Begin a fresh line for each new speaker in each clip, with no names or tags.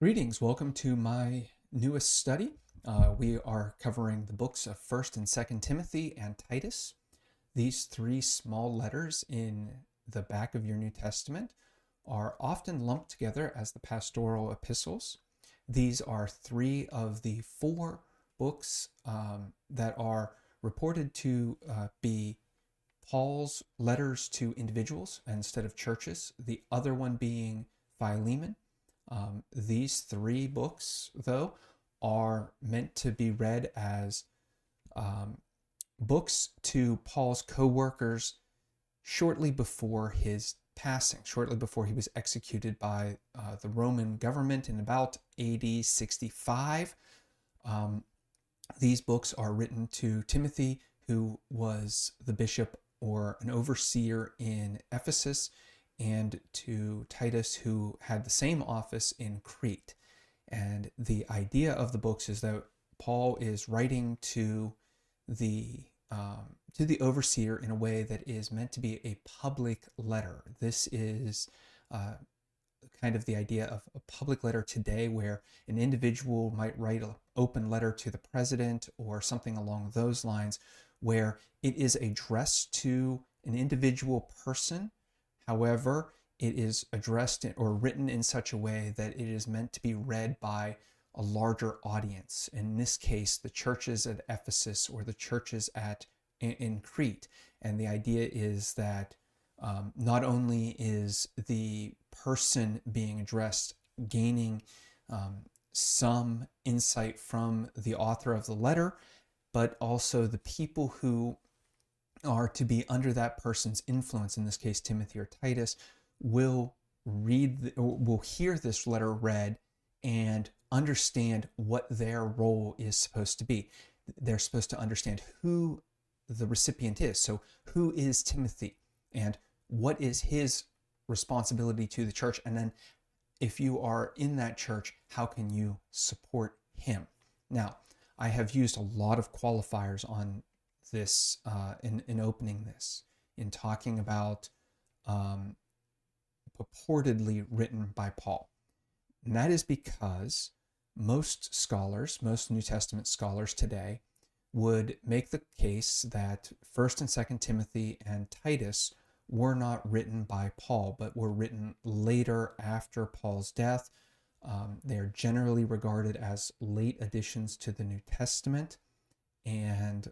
Greetings, welcome to my newest study. We are covering the books of 1st and 2nd Timothy and Titus. These three small letters in the back of your New Testament are often lumped together as the pastoral epistles. These are three of the four books that are reported to be Paul's letters to individuals instead of churches, the other one being Philemon. These three books, though, are meant to be read as books to Paul's co-workers shortly before his passing, shortly before he was executed by the Roman government in about AD 65. These books are written to Timothy, who was the bishop or an overseer in Ephesus, and to Titus, who had the same office in Crete. And the idea of the books is that Paul is writing to the overseer in a way that is meant to be a public letter. This is kind of the idea of a public letter today, where an individual might write an open letter to the president or something along those lines, where it is addressed to an individual person. However, it is addressed or written in such a way that it is meant to be read by a larger audience. In this case, the churches at Ephesus or the churches in Crete. And the idea is that not only is the person being addressed gaining some insight from the author of the letter, but also the people who are to be under that person's influence, in this case Timothy or Titus, will hear this letter read and understand what their role is supposed to be. They're supposed to understand who the recipient is. So who is Timothy and what is his responsibility to the church? And then if you are in that church, how can you support him? Now, I have used a lot of qualifiers on this in opening this, in talking about purportedly written by Paul. And that is because most New Testament scholars today would make the case that 1st and 2nd Timothy and Titus were not written by Paul, but were written later after Paul's death. They are generally regarded as late additions to the New Testament, and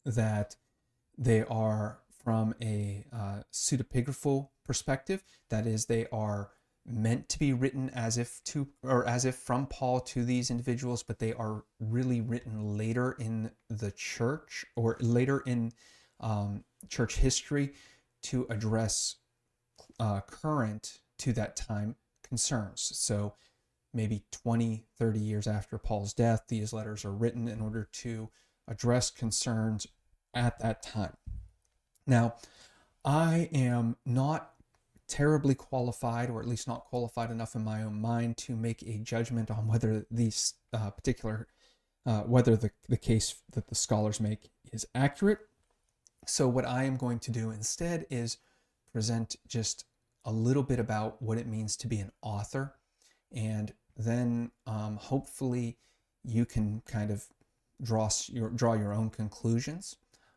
that they are from a pseudepigraphal perspective. That is, they are meant to be written as if from Paul to these individuals, but they are really written later in the church or later in church history to address current to that time concerns. So maybe 20, 30 years after Paul's death, these letters are written in order to address concerns at that time. Now, I am not terribly qualified, or at least not qualified enough in my own mind, to make a judgment on whether these whether the case that the scholars make is accurate. So what I am going to do instead is present just a little bit about what it means to be an author, and then hopefully you can kind of draw your own conclusions.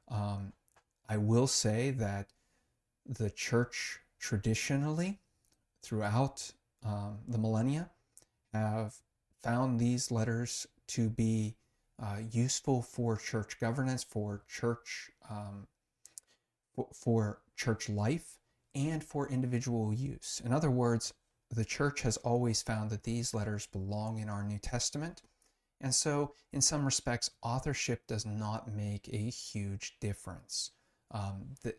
I will say that the church traditionally, throughout the millennia, have found these letters to be useful for church governance, for church life, and for individual use. In other words, the church has always found that these letters belong in our New Testament. And so, in some respects, authorship does not make a huge difference.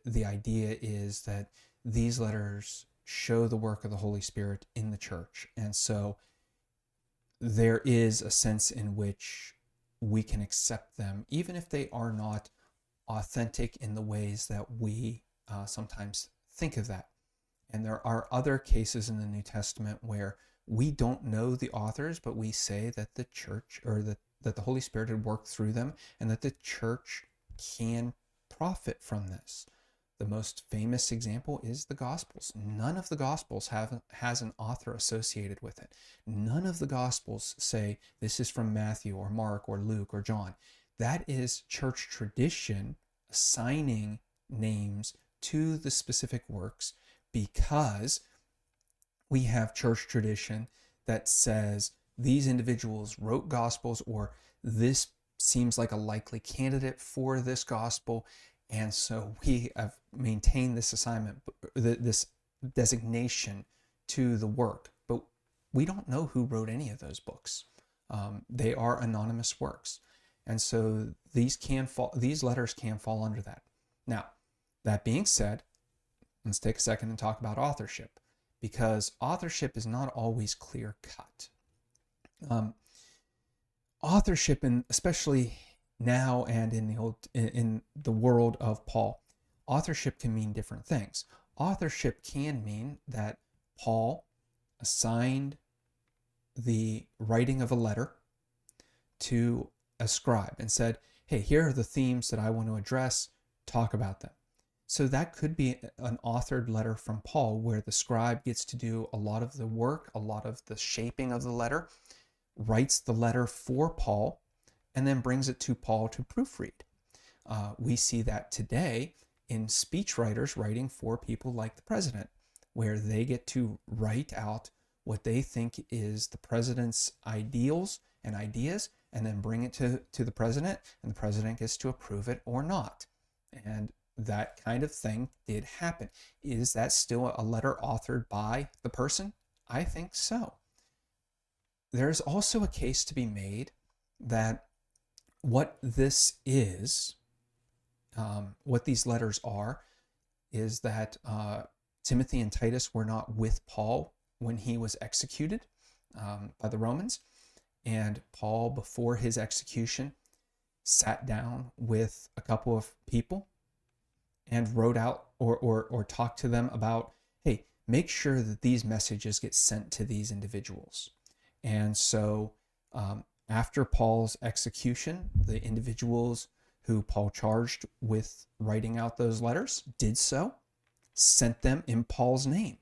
The idea is that these letters show the work of the Holy Spirit in the church. And so, there is a sense in which we can accept them, even if they are not authentic in the ways that we sometimes think of that. And there are other cases in the New Testament where we don't know the authors, but we say that the church, or that the Holy Spirit had worked through them, and that the church can profit from this. The most famous example is the Gospels. None of the Gospels has an author associated with it. None of the Gospels say this is from Matthew or Mark or Luke or John. That is church tradition assigning names to the specific works because we have church tradition that says these individuals wrote Gospels, or this seems like a likely candidate for this Gospel. And so we have maintained this assignment, this designation to the work. But we don't know who wrote any of those books. They are anonymous works. And so these letters can fall under that. Now, that being said, let's take a second and talk about authorship, because authorship is not always clear cut. Authorship, and especially now and in the world of Paul, authorship can mean different things. Authorship can mean that Paul assigned the writing of a letter to a scribe and said, hey, here are the themes that I want to address, talk about them. So that could be an authored letter from Paul where the scribe gets to do a lot of the work, a lot of the shaping of the letter, writes the letter for Paul, and then brings it to Paul to proofread. We see that today in speechwriters writing for people like the president, where they get to write out what they think is the president's ideals and ideas, and then bring it to the president, and the president gets to approve it or not. And that kind of thing did happen. Is that still a letter authored by the person? I think so. There's also a case to be made that what this is, what these letters are, is that Timothy and Titus were not with Paul when he was executed by the Romans. And Paul, before his execution, sat down with a couple of people and wrote out or talked to them about, hey, make sure that these messages get sent to these individuals. And so after Paul's execution, the individuals who Paul charged with writing out those letters did so, sent them in Paul's name.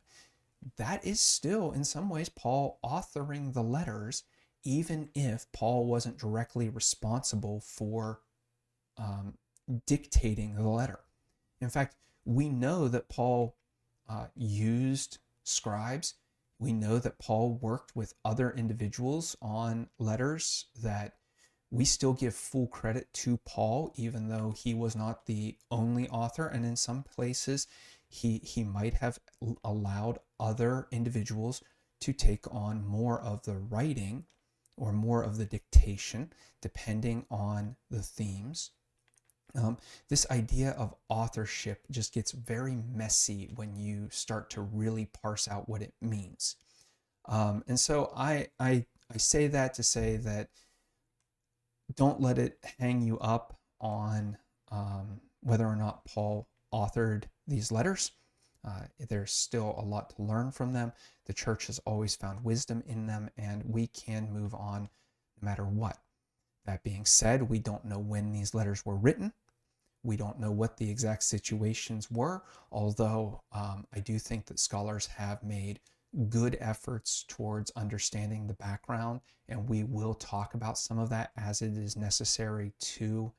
That is still, in some ways, Paul authoring the letters, even if Paul wasn't directly responsible for dictating the letter. In fact, we know that Paul used scribes. We know that Paul worked with other individuals on letters, that we still give full credit to Paul, even though he was not the only author. And in some places, he might have allowed other individuals to take on more of the writing or more of the dictation, depending on the themes. This idea of authorship just gets very messy when you start to really parse out what it means. And so I say that to say that don't let it hang you up on whether or not Paul authored these letters. There's still a lot to learn from them. The church has always found wisdom in them, and we can move on no matter what. That being said, we don't know when these letters were written. We don't know what the exact situations were, although I do think that scholars have made good efforts towards understanding the background, and we will talk about some of that as it is necessary to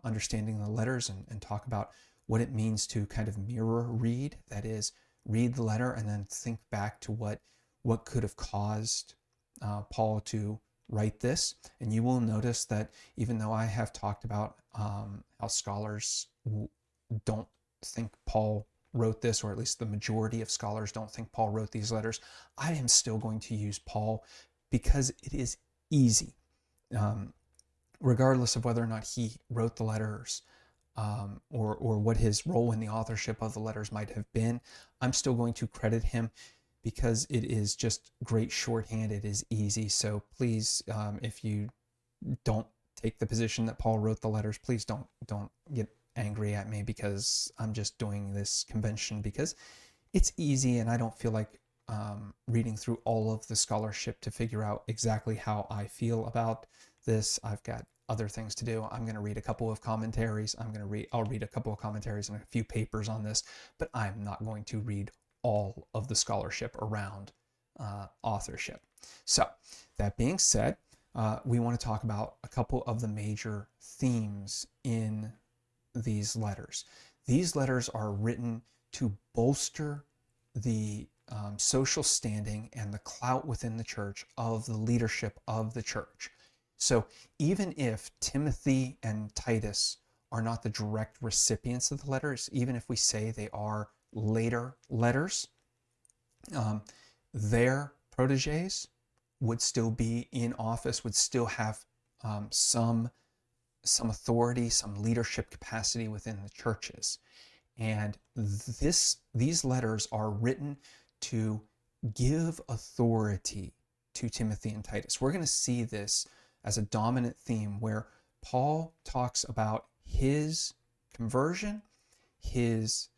understanding the letters and talk about what it means to kind of mirror read, that is, read the letter and then think back to what could have caused Paul to write this. And you will notice that even though I have talked about how scholars don't think Paul wrote this, or at least the majority of scholars don't think Paul wrote these letters, I am still going to use Paul because it is easy. Regardless of whether or not he wrote the letters or what his role in the authorship of the letters might have been, I'm still going to credit him because it is just great shorthand. It is easy. So please, if you don't take the position that Paul wrote the letters, please don't get angry at me, because I'm just doing this convention because it's easy and I don't feel like reading through all of the scholarship to figure out exactly how I feel about this. I've got other things to do. I'm going to read a couple of commentaries. I'll read a couple of commentaries and a few papers on this, but I'm not going to read all of the scholarship around authorship. So that being said, we want to talk about a couple of the major themes in these letters. These letters are written to bolster the social standing and the clout within the church of the leadership of the church. So even if Timothy and Titus are not the direct recipients of the letters, even if we say they are later letters, their proteges would still be in office, would still have some authority, some leadership capacity within the churches. And these letters are written to give authority to Timothy and Titus. We're going to see this as a dominant theme where Paul talks about his conversion, his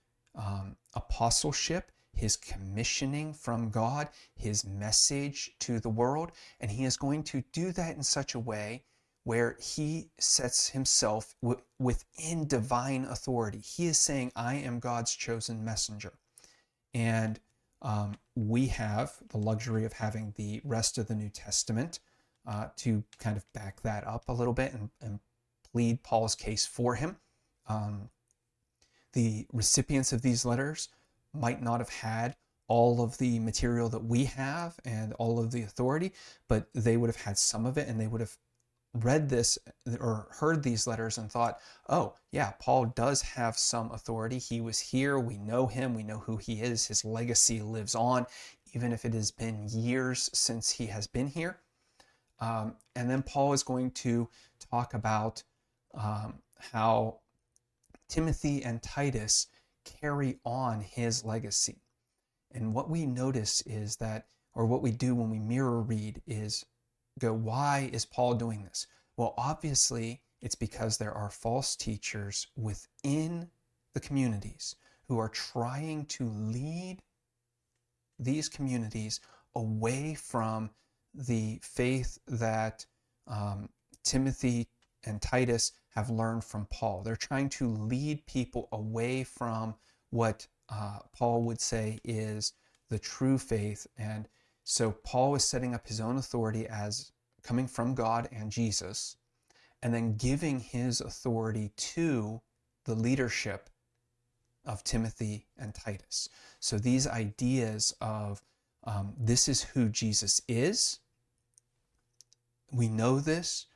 apostleship, his commissioning from God, his message to the world, and he is going to do that in such a way where he sets himself within divine authority. He is saying, I am God's chosen messenger. And we have the luxury of having the rest of the New Testament to kind of back that up a little bit and plead Paul's case for him. The recipients of these letters might not have had all of the material that we have and all of the authority, but they would have had some of it, and they would have read this or heard these letters and thought, oh yeah, Paul does have some authority. He was here. We know him. We know who he is. His legacy lives on, even if it has been years since he has been here. And then Paul is going to talk about how Timothy and Titus carry on his legacy. And what we notice is that, or what we do when we mirror read is go, why is Paul doing this? Well, obviously, it's because there are false teachers within the communities who are trying to lead these communities away from the faith that Timothy and Titus have learned from Paul. They're trying to lead people away from what Paul would say is the true faith. And so Paul is setting up his own authority as coming from God and Jesus, and then giving his authority to the leadership of Timothy and Titus. So these ideas of this is who Jesus is. We know this.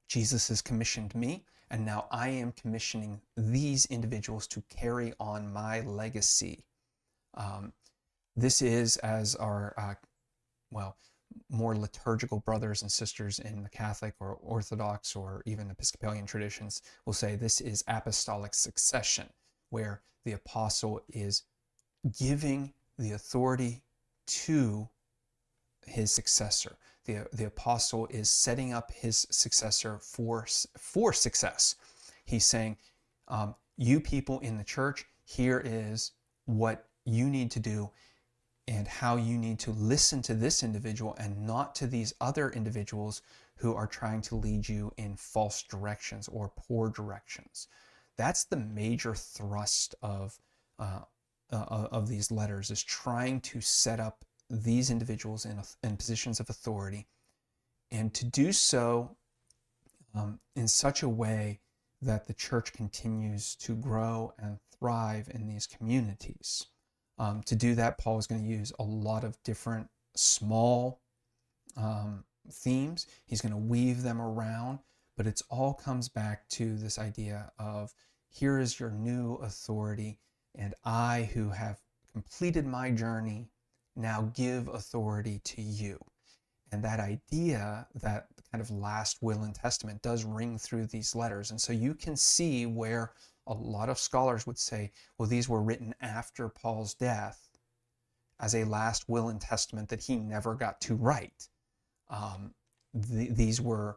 Jesus has commissioned me, and now I am commissioning these individuals to carry on my legacy. This is, as our more liturgical brothers and sisters in the Catholic or Orthodox or even Episcopalian traditions will say, this is apostolic succession, where the apostle is giving the authority to his successor. The apostle is setting up his successor for success. He's saying, you people in the church, here is what you need to do and how you need to listen to this individual and not to these other individuals who are trying to lead you in false directions or poor directions. That's the major thrust of these letters, is trying to set up these individuals in positions of authority, and to do so in such a way that the church continues to grow and thrive in these communities. To do that, Paul is going to use a lot of different small themes. He's going to weave them around, but it all comes back to this idea of, here is your new authority, and I, who have completed my journey, now give authority to you. And that idea, that kind of last will and testament, does ring through these letters. And so you can see where a lot of scholars would say, well, these were written after Paul's death as a last will and testament that he never got to write. These were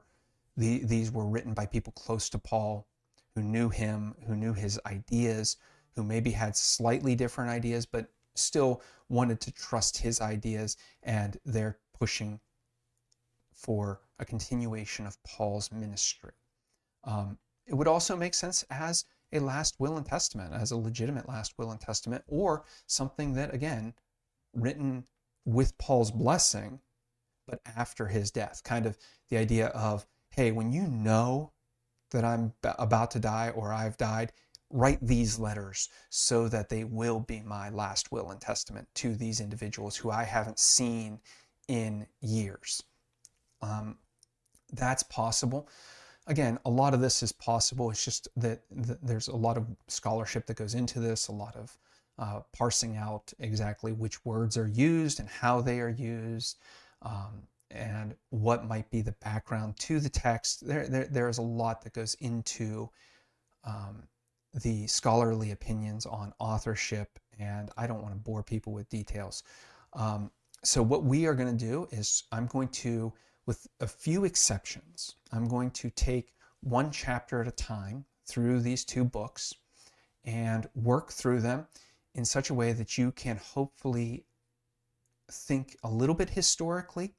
written by people close to Paul, who knew him, who knew his ideas, who maybe had slightly different ideas, but still wanted to trust his ideas, and they're pushing for a continuation of Paul's ministry. It would also make sense as a last will and testament, as a legitimate last will and testament, or something that, again, written with Paul's blessing, but after his death. Kind of the idea of, hey, when you know that I'm about to die or I've died, write these letters so that they will be my last will and testament to these individuals who I haven't seen in years. Um, that's possible. Again, a lot of this is possible. It's just that there's a lot of scholarship that goes into this, a lot of parsing out exactly which words are used and how they are used, and what might be the background to the text. There's a lot that goes into the scholarly opinions on authorship, and I don't want to bore people with details. So what we are going to do is I'm going to, with a few exceptions, I'm going to take one chapter at a time through these two books and work through them in such a way that you can hopefully think a little bit historically,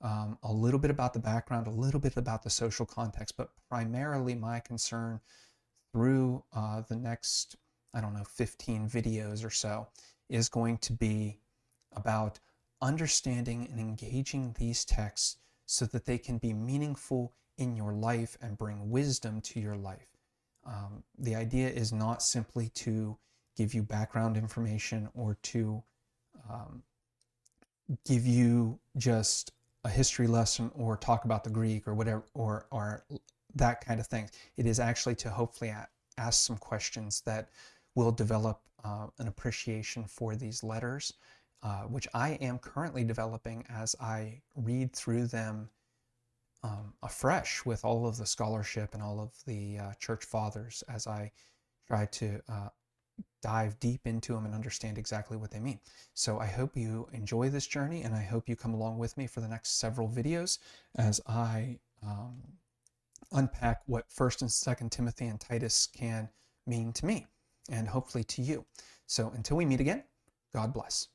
a little bit about the background, a little bit about the social context, but primarily my concern through the next, I don't know, 15 videos or so is going to be about understanding and engaging these texts so that they can be meaningful in your life and bring wisdom to your life. The idea is not simply to give you background information or to give you just a history lesson or talk about the Greek or whatever, or that kind of thing. It is actually to hopefully ask some questions that will develop an appreciation for these letters, which I am currently developing as I read through them afresh with all of the scholarship and all of the church fathers as I try to dive deep into them and understand exactly what they mean. So I hope you enjoy this journey, and I hope you come along with me for the next several videos as I unpack what 1st and 2nd Timothy and Titus can mean to me, and hopefully to you. So until we meet again, God bless.